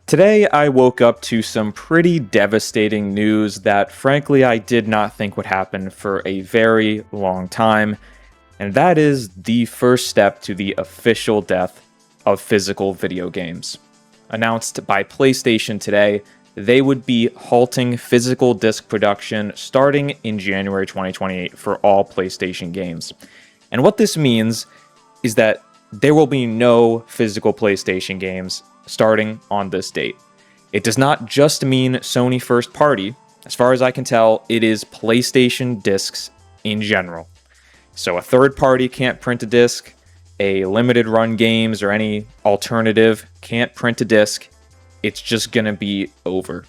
Today, I woke up to some pretty devastating news that, frankly, I did not think would happen for a very long time, and that is the first step to the official death of physical video games. Announced by PlayStation today, they would be halting physical disc production starting in January 2028 for all PlayStation games. And what this means is that there will be no physical PlayStation games starting on this date. It does not just mean Sony first party. As far as I can tell, it is PlayStation discs in general. So a third party can't print a disc, a limited run games or any alternative can't print a disc. It's just gonna be over.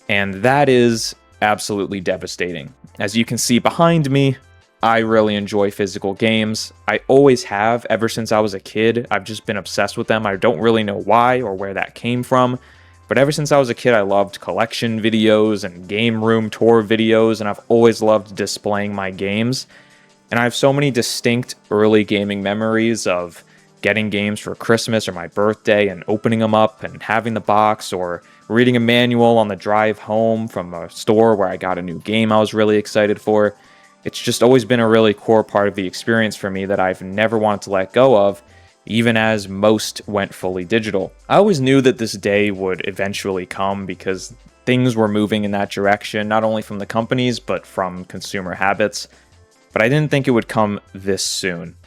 And that is absolutely devastating. As you can see behind me, I really enjoy physical games. I always have, ever since I was a kid. I've just been obsessed with them. I don't really know why or where that came from, but ever since I was a kid, I loved collection videos and game room tour videos, and I've always loved displaying my games. And I have so many distinct early gaming memories of getting games for Christmas or my birthday and opening them up and having the box, or reading a manual on the drive home from a store where I got a new game I was really excited for. It's just always been a really core part of the experience for me that I've never wanted to let go of, even as most went fully digital. I always knew that this day would eventually come because things were moving in that direction, not only from the companies, but from consumer habits. But I didn't think it would come this soon.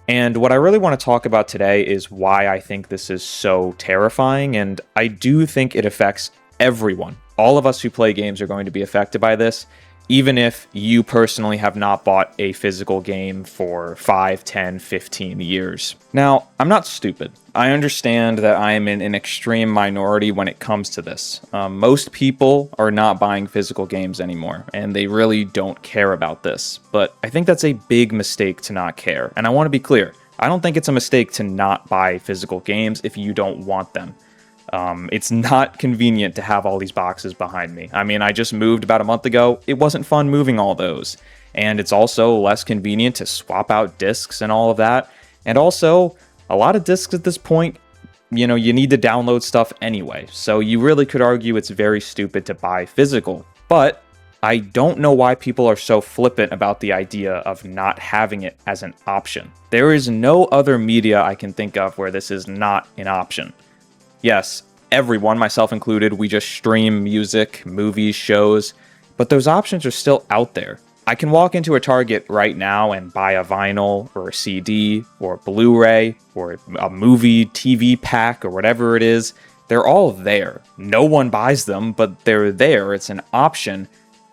And what I really want to talk about today is why I think this is so terrifying, and I do think it affects everyone. All of us who play games are going to be affected by this, even if you personally have not bought a physical game for 5, 10, 15 years. Now, I'm not stupid. I understand that I am in an extreme minority when it comes to this. Most people are not buying physical games anymore, and they really don't care about this. But I think that's a big mistake to not care. And I want to be clear, I don't think it's a mistake to not buy physical games if you don't want them. It's not convenient to have all these boxes behind me. I mean, I just moved about a month ago. It wasn't fun moving all those. And it's also less convenient to swap out discs and all of that. And also, a lot of discs at this point, you need to download stuff anyway. So you really could argue it's very stupid to buy physical. But I don't know why people are so flippant about the idea of not having it as an option. There is no other media I can think of where this is not an option. Yes, everyone, myself included, we just stream music, movies, shows, but those options are still out there. I can walk into a Target right now and buy a vinyl or a CD or a Blu-ray or a movie TV pack or whatever it is. They're all there. No one buys them, but they're there. It's an option.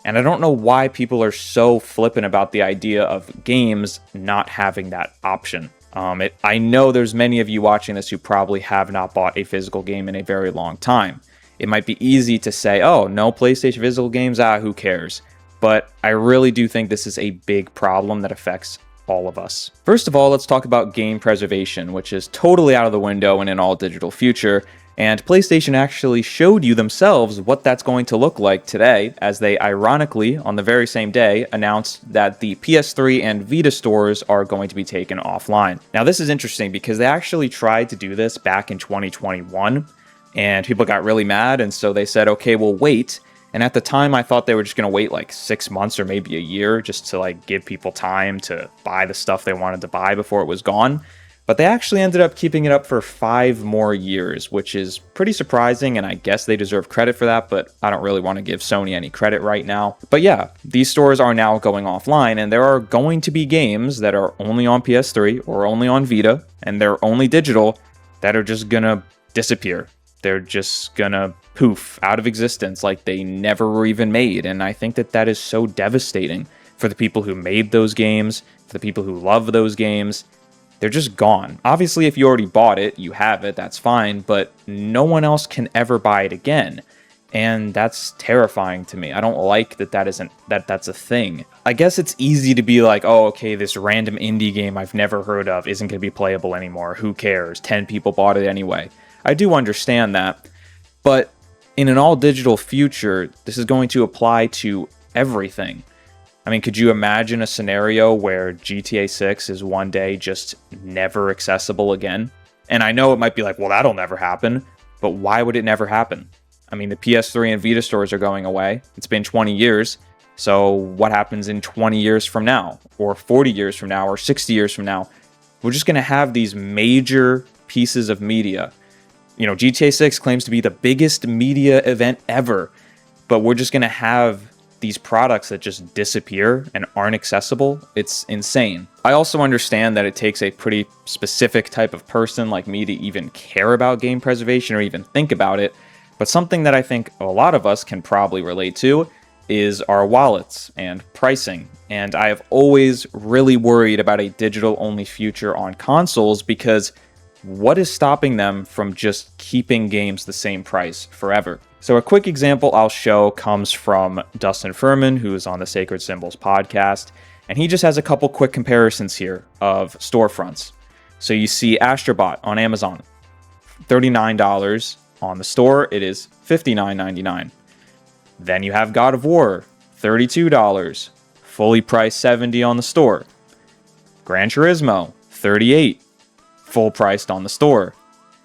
And I don't know why people are so flippant about the idea of games not having that option. I know there's many of you watching this who probably have not bought a physical game in a very long time. It might be easy to say, oh, no PlayStation physical games, who cares? But I really do think this is a big problem that affects all of us. First of all, let's talk about game preservation, which is totally out of the window in an all-digital future. And PlayStation actually showed you themselves what that's going to look like today, as they ironically, on the very same day, announced that the PS3 and Vita stores are going to be taken offline. Now, this is interesting because they actually tried to do this back in 2021, and people got really mad, and so they said, okay, we'll wait. And at the time, I thought they were just going to wait like 6 months or maybe a year just to give people time to buy the stuff they wanted to buy before it was gone. But they actually ended up keeping it up for 5 more years, which is pretty surprising, and I guess they deserve credit for that, but I don't really want to give Sony any credit right now. But yeah, these stores are now going offline, and there are going to be games that are only on PS3 or only on Vita, and they're only digital, that are just gonna disappear. They're just gonna poof out of existence like they never were even made, and I think that that is so devastating for the people who made those games, for the people who love those games. They're just gone. Obviously, if you already bought it, you have it, that's fine, but no one else can ever buy it again. And that's terrifying to me. I don't like that's a thing. I guess it's easy to be like, oh, okay, this random indie game I've never heard of isn't going to be playable anymore. Who cares? 10 people bought it anyway. I do understand that. But in an all-digital future, this is going to apply to everything. I mean, could you imagine a scenario where GTA 6 is one day just never accessible again? And I know it might be like, well, that'll never happen. But why would it never happen? I mean, the PS3 and Vita stores are going away. It's been 20 years. So what happens in 20 years from now, or 40 years from now, or 60 years from now? We're just going to have these major pieces of media. You know, GTA 6 claims to be the biggest media event ever, but we're just going to have these products that just disappear and aren't accessible. It's insane. I also understand that it takes a pretty specific type of person like me to even care about game preservation or even think about it, but something that I think a lot of us can probably relate to is our wallets and pricing. And I have always really worried about a digital-only future on consoles because what is stopping them from just keeping games the same price forever? So a quick example I'll show comes from Dustin Furman, who is on the Sacred Symbols podcast, and he just has a couple quick comparisons here of storefronts. So you see Astrobot on Amazon, $39 on the store, it is $59.99. Then you have God of War, $32, fully priced $70 on the store. Gran Turismo, $38, full priced on the store.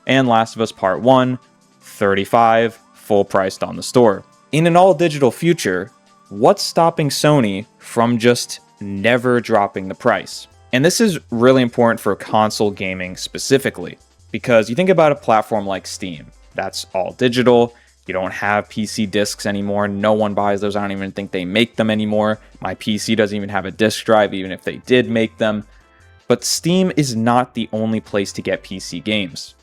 And Last of Us Part 1, $35, full priced on the store. In an all digital future, what's stopping Sony from just never dropping the price? And this is really important for console gaming specifically, because you think about a platform like Steam, that's all digital. You don't have PC discs anymore. No one buys those. I don't even think they make them anymore. My PC doesn't even have a disk drive, even if they did make them. But Steam is not the only place to get PC games.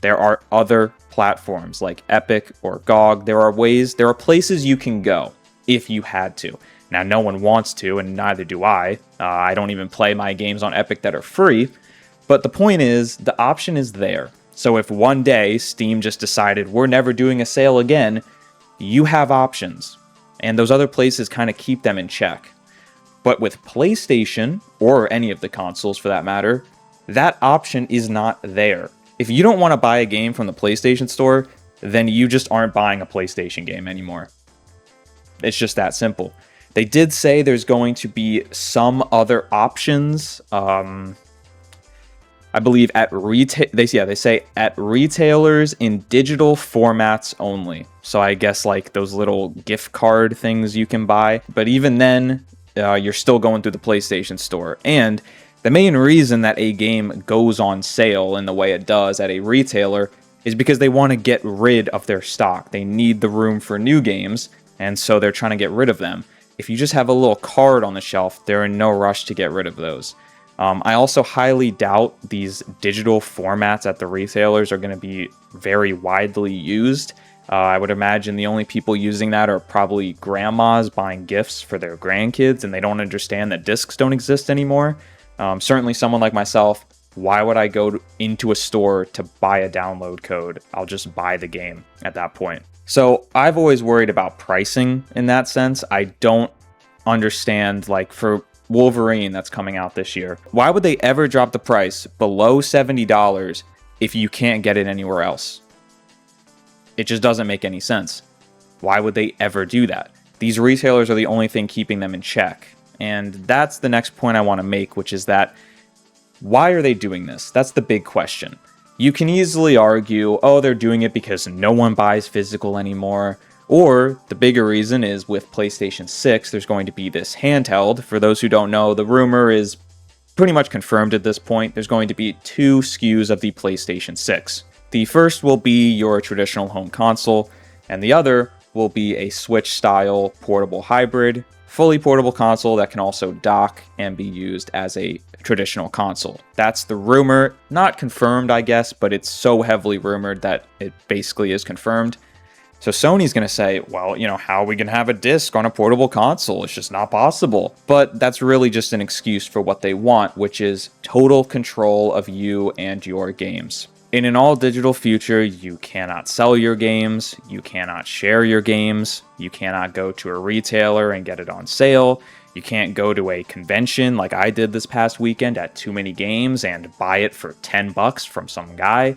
There are other platforms like Epic or GOG. There are places you can go if you had to. Now, no one wants to, and neither do I. I don't even play my games on Epic that are free. But the point is, the option is there. So if one day Steam just decided we're never doing a sale again, you have options. And those other places kind of keep them in check. But with PlayStation, or any of the consoles for that matter, that option is not there. If you don't want to buy a game from the PlayStation Store, then you just aren't buying a PlayStation game anymore. It's just that simple. They did say there's going to be some other options. I believe at retail. They say at retailers in digital formats only. So I guess like those little gift card things you can buy. But even then, you're still going through the PlayStation Store. And the main reason that a game goes on sale in the way it does at a retailer is because they want to get rid of their stock. They need the room for new games, and so they're trying to get rid of them. If you just have a little card on the shelf, they're in no rush to get rid of those. I also highly doubt these digital formats at the retailers are going to be very widely used. I would imagine the only people using that are probably grandmas buying gifts for their grandkids, and they don't understand that discs don't exist anymore. Certainly someone like myself, why would I go into a store to buy a download code? I'll just buy the game at that point. So I've always worried about pricing in that sense. I don't understand, like for Wolverine that's coming out this year, why would they ever drop the price below $70 if you can't get it anywhere else? It just doesn't make any sense. Why would they ever do that? These retailers are the only thing keeping them in check. And that's the next point I want to make, which is that why are they doing this? That's the big question. You can easily argue, oh, they're doing it because no one buys physical anymore. Or the bigger reason is with PlayStation 6, there's going to be this handheld. For those who don't know, the rumor is pretty much confirmed at this point. There's going to be 2 SKUs of the PlayStation 6. The first will be your traditional home console, and the other will be a Switch-style portable hybrid, fully portable console that can also dock and be used as a traditional console. That's the rumor. Not confirmed, I guess, but it's so heavily rumored that it basically is confirmed. So Sony's going to say, well, how are we going to have a disc on a portable console? It's just not possible. But that's really just an excuse for what they want, which is total control of you and your games. In an all-digital future, you cannot sell your games, you cannot share your games, you cannot go to a retailer and get it on sale, you can't go to a convention like I did this past weekend at Too Many Games and buy it for $10 from some guy.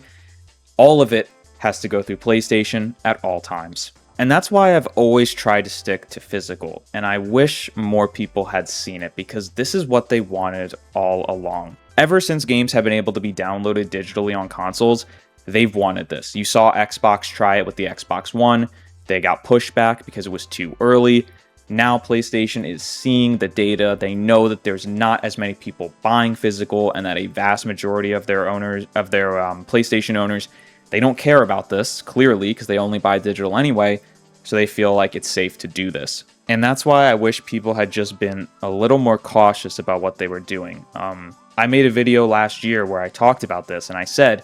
All of it has to go through PlayStation at all times. And that's why I've always tried to stick to physical, and I wish more people had seen it because this is what they wanted all along. Ever since games have been able to be downloaded digitally on consoles, they've wanted this. You saw Xbox try it with the Xbox One. They got pushback because it was too early. Now PlayStation is seeing the data. They know that there's not as many people buying physical, and that a vast majority of their PlayStation owners, they don't care about this, clearly, because they only buy digital anyway. So they feel like it's safe to do this. And that's why I wish people had just been a little more cautious about what they were doing. I made a video last year where I talked about this, and I said,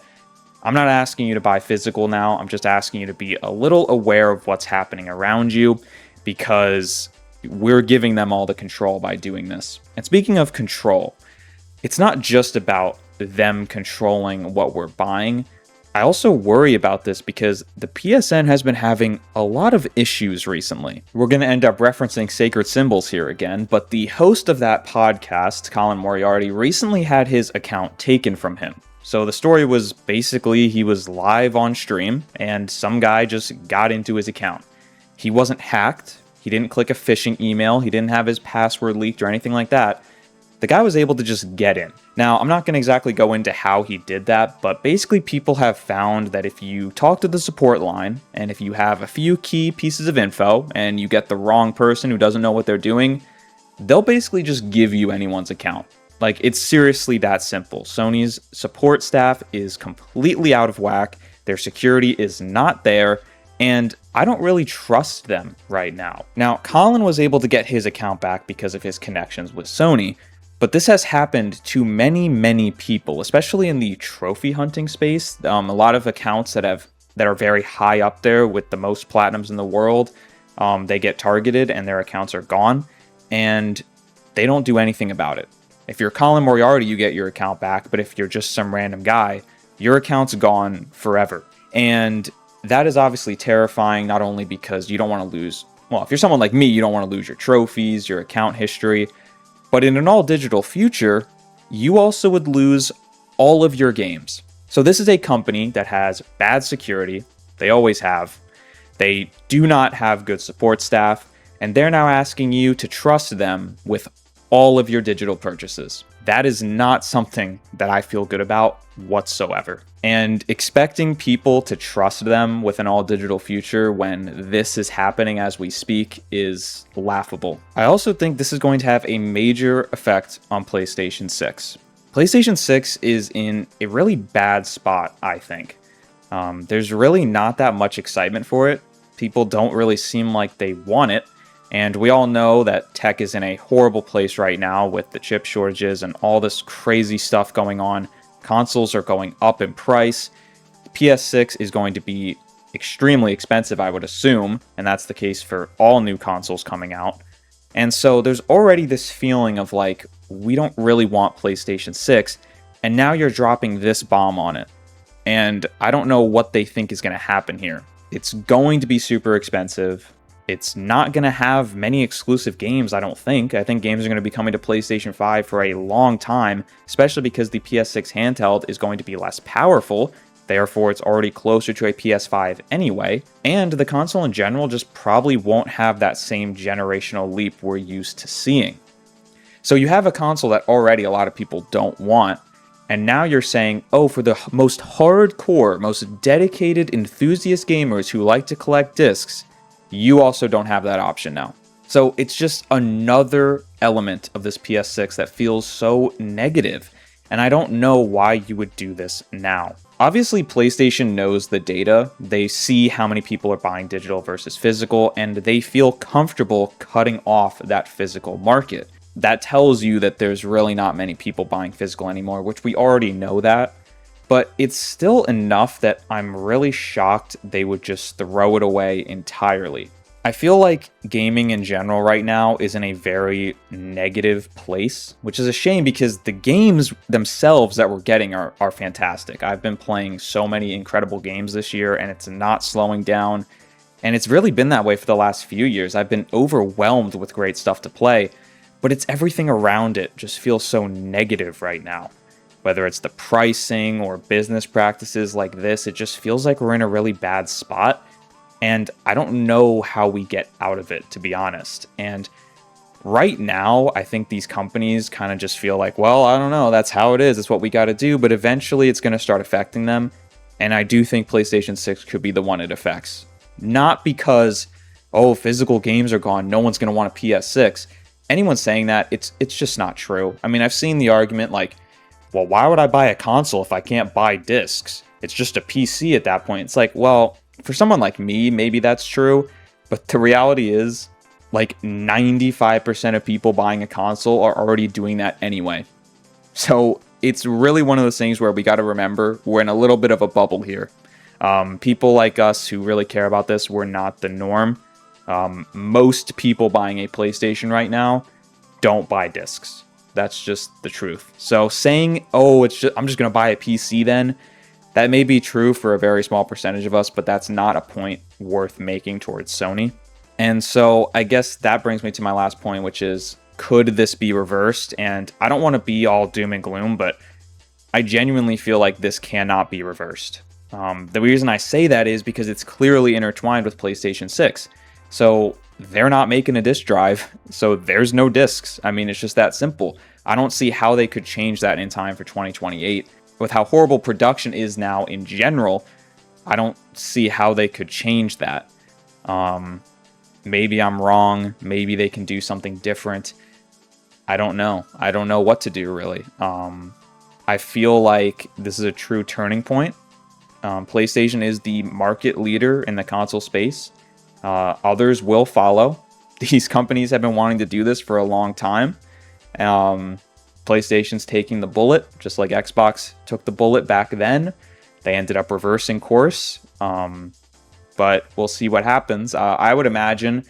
I'm not asking you to buy physical now. I'm just asking you to be a little aware of what's happening around you, because we're giving them all the control by doing this. And speaking of control, it's not just about them controlling what we're buying. I also worry about this because the PSN has been having a lot of issues recently. We're going to end up referencing Sacred Symbols here again, but the host of that podcast, Colin Moriarty, recently had his account taken from him. So the story was basically he was live on stream and some guy just got into his account. He wasn't hacked. He didn't click a phishing email. He didn't have his password leaked or anything like that. The guy was able to just get in. Now, I'm not going to exactly go into how he did that, but basically people have found that if you talk to the support line, and if you have a few key pieces of info, and you get the wrong person who doesn't know what they're doing, they'll basically just give you anyone's account. Like, it's seriously that simple. Sony's support staff is completely out of whack. Their security is not there. And I don't really trust them right now. Now, Colin was able to get his account back because of his connections with Sony, but this has happened to many, many people, especially in the trophy hunting space. A lot of accounts that are very high up there with the most platinums in the world, they get targeted and their accounts are gone, and they don't do anything about it. If you're Colin Moriarty, you get your account back, but if you're just some random guy, your account's gone forever. And that is obviously terrifying, not only because you don't want to lose, well, if you're someone like me, you don't want to lose your trophies, your account history, but in an all-digital future, you also would lose all of your games. So this is a company that has bad security. They always have. They do not have good support staff, and they're now asking you to trust them with all of your digital purchases. That is not something that I feel good about whatsoever. And expecting people to trust them with an all-digital future when this is happening as we speak is laughable. I also think this is going to have a major effect on PlayStation 6. PlayStation 6 is in a really bad spot, I think. There's really not that much excitement for it. People don't really seem like they want it. And we all know that tech is in a horrible place right now with the chip shortages and all this crazy stuff going on. Consoles are going up in price. PS6 is going to be extremely expensive, I would assume, and that's the case for all new consoles coming out. And so there's already this feeling of like, we don't really want PlayStation 6, and now you're dropping this bomb on it. And I don't know what they think is going to happen here. It's going to be super expensive. It's not going to have many exclusive games, I don't think. I think games are going to be coming to PlayStation 5 for a long time, especially because the PS6 handheld is going to be less powerful. Therefore, it's already closer to a PS5 anyway. And the console in general just probably won't have that same generational leap we're used to seeing. So you have a console that already a lot of people don't want. And now you're saying, oh, for the most hardcore, most dedicated enthusiast gamers who like to collect discs, you also don't have that option now. So it's just another element of this PS6 that feels so negative, and I don't know why you would do this now. Obviously, PlayStation knows the data. They see how many people are buying digital versus physical, and they feel comfortable cutting off that physical market. That tells you that there's really not many people buying physical anymore, which we already know that. But it's still enough that I'm really shocked they would just throw it away entirely. I feel like gaming in general right now is in a very negative place, which is a shame because the games themselves that we're getting are fantastic. I've been playing so many incredible games this year, and it's not slowing down. And it's really been that way for the last few years. I've been overwhelmed with great stuff to play, but it's everything around it just feels so negative right now. Whether it's the pricing or business practices like this, it just feels like we're in a really bad spot. And I don't know how we get out of it, to be honest. And right now, I think these companies kind of just feel like, well, I don't know, that's how it is. It's what we got to do. But eventually it's going to start affecting them. And I do think PlayStation 6 could be the one it affects. Not because, oh, physical games are gone, no one's going to want a PS6. Anyone saying that, it's just not true. I mean, I've seen the argument like, well, why would I buy a console if I can't buy discs? It's just a PC at that point. It's like, well, for someone like me, maybe that's true. But the reality is, like 95% of people buying a console are already doing that anyway. So it's really one of those things where we got to remember we're in a little bit of a bubble here. People like us who really care about this, we're not the norm. Most people buying a PlayStation right now don't buy discs. That's just the truth. So saying, oh, I'm just going to buy a PC then, that may be true for a very small percentage of us, but that's not a point worth making towards Sony. And so I guess that brings me to my last point, which is, could this be reversed? And I don't want to be all doom and gloom, but I genuinely feel like this cannot be reversed. The reason I say that is because it's clearly intertwined with PlayStation 6. So they're not making a disc drive, so there's no discs. I mean, it's just that simple. I don't see how they could change that in time for 2028. With how horrible production is now in general, I don't see how they could change that. Maybe I'm wrong. Maybe they can do something different. I don't know. I don't know what to do, really. I feel like this is a true turning point. PlayStation is the market leader in the console space. Others will follow. These companies have been wanting to do this for a long time. PlayStation's taking the bullet, just like Xbox took the bullet back then. They ended up reversing course. But we'll see what happens. I would imagine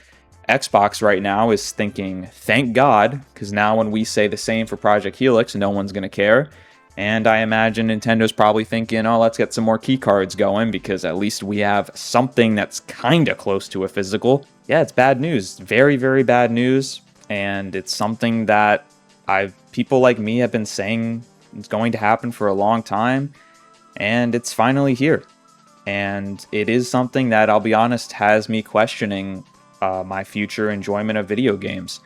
Xbox right now is thinking, thank God, because now when we say the same for Project Helix, no one's going to care. And I imagine Nintendo's probably thinking, oh, let's get some more key cards going, because at least we have something that's kind of close to a physical. Yeah, it's bad news. Very, very bad news. And it's something that people like me have been saying is going to happen for a long time. And it's finally here. And it is something that, I'll be honest, has me questioning my future enjoyment of video games.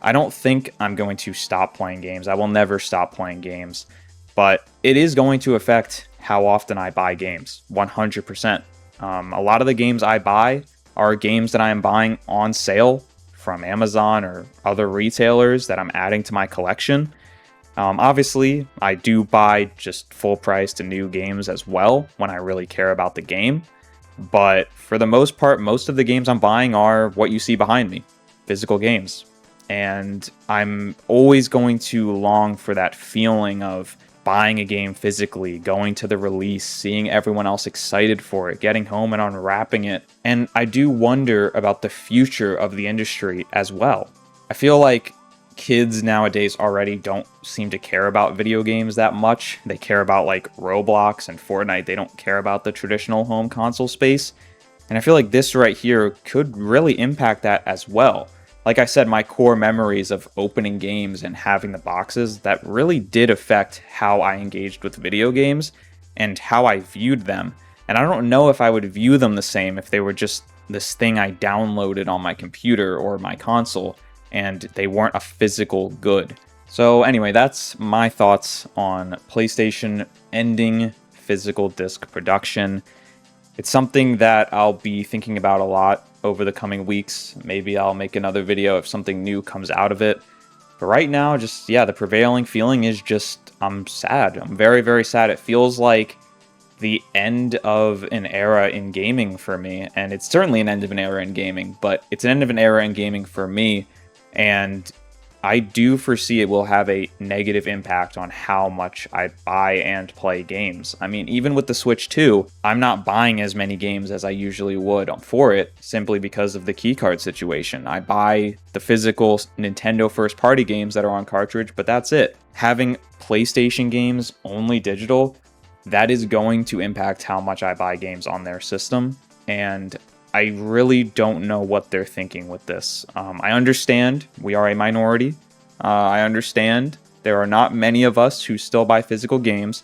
I don't think I'm going to stop playing games. I will never stop playing games. But it is going to affect how often I buy games, 100%. A lot of the games I buy are games that I am buying on sale from Amazon or other retailers that I'm adding to my collection. Obviously, I do buy just full price to new games as well when I really care about the game. But for the most part, most of the games I'm buying are what you see behind me, physical games. And I'm always going to long for that feeling of buying a game physically, going to the release, seeing everyone else excited for it, getting home and unwrapping it. And I do wonder about the future of the industry as well. I feel like kids nowadays already don't seem to care about video games that much. They care about like Roblox and Fortnite. They don't care about the traditional home console space. And I feel like this right here could really impact that as well. Like I said, my core memories of opening games and having the boxes, that really did affect how I engaged with video games and how I viewed them. And I don't know if I would view them the same if they were just this thing I downloaded on my computer or my console and they weren't a physical good. So anyway, that's my thoughts on PlayStation ending physical disc production. It's something that I'll be thinking about a lot over the coming weeks. Maybe I'll make another video if something new comes out of it. But right now, the prevailing feeling is just, I'm sad. I'm very, very sad. It feels like the end of an era in gaming for me. And it's certainly an end of an era in gaming, but it's an end of an era in gaming for me. And I do foresee it will have a negative impact on how much I buy and play games. I mean, even with the Switch 2, I'm not buying as many games as I usually would for it, simply because of the keycard situation. I buy the physical Nintendo first-party games that are on cartridge, but that's it. Having PlayStation games only digital, that is going to impact how much I buy games on their system, and I really don't know what they're thinking with this. I understand we are a minority. I understand there are not many of us who still buy physical games,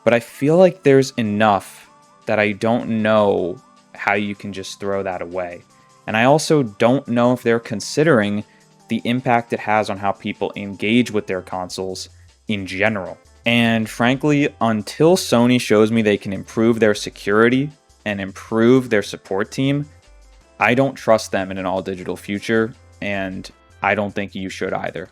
but I feel like there's enough that I don't know how you can just throw that away. And I also don't know if they're considering the impact it has on how people engage with their consoles in general. And frankly, until Sony shows me they can improve their security and improve their support team, I don't trust them in an all digital future, and I don't think you should either.